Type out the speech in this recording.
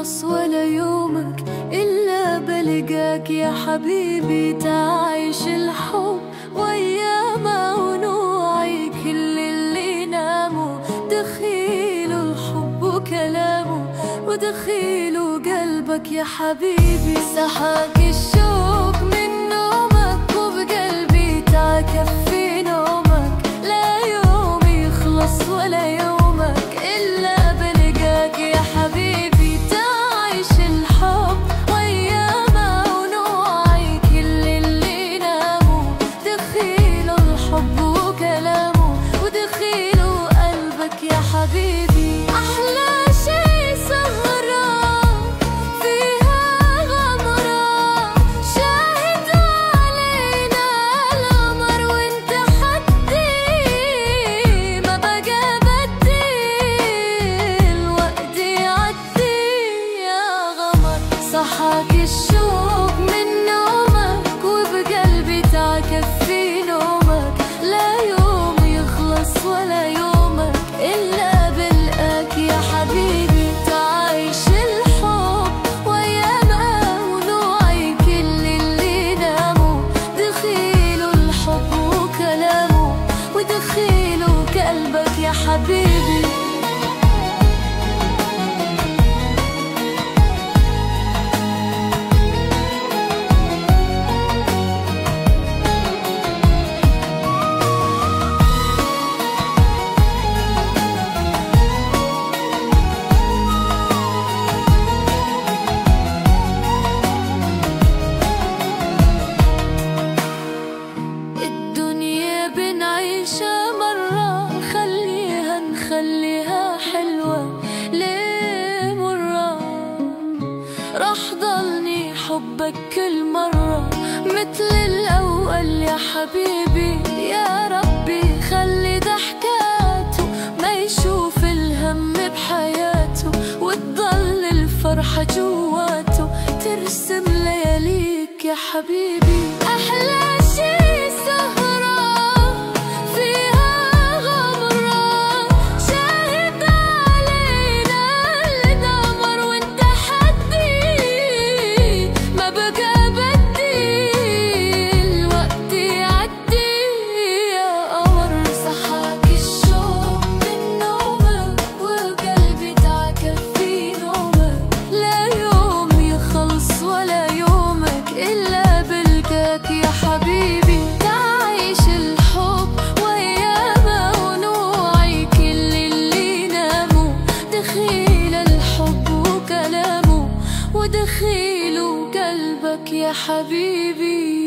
يخلص ولا يومك إلا بلقاك يا حبيبي. تعيش الحب وأيامه ونوعي كل اللي ناموا، دخيلوا الحب وكلامه ودخيلوا قلبك يا حبيبي. سحاك الشوق من نومك وبقلبي تعكف في نومك، لا يوم يخلص ولا يومك إلا بلقاك يا حبيبي. تعيش الحب وأيامه ونوعي كل اللي ناموا، دخيلوا الحب وكلامه ودخيلوا قلبك يا حبيبي. أحلى شي سهرة فيها غمرة، شاهد علينا القمر وانت حدي، ما بقى بدي الوقت يعدي يا غمر. صحاك الشوق من نومك وبقلبي تعكف في نومك، لا يوم يخلص ولا يومك إلا بلقاك يا حبيبي. تعيش الحب وأيامه ونوعي كل اللي ناموا، دخيلوا الحب وكلامه ودخيلوا قلبك يا حبيبي. الدنيا بنعيشها مرة، نخليها حلوة ليه مرة؟ راح ضلني حبك كل مرة مثل الأول يا حبيبي. يا ربي خلي ضحكاته ما يشوف الهم بحياته، وتضل الفرحة جواته ترسم لياليك يا حبيبي. أحلى شي سهرة فيها غمرة، شاهد علينا القمر وانت حدي، ما بقى بدي الوقت يعدي يا قمر. صحاك الشوق من نومك وقلبي تعكف في نومك، لا يوم يخلص ولا يومك إلا بلقاك يا حبيبي. تعيش الحب وأيامه ونوعي كل اللي ناموا، دخيل الحب وكلامه ودخيلوا قلبك يا حبيبي.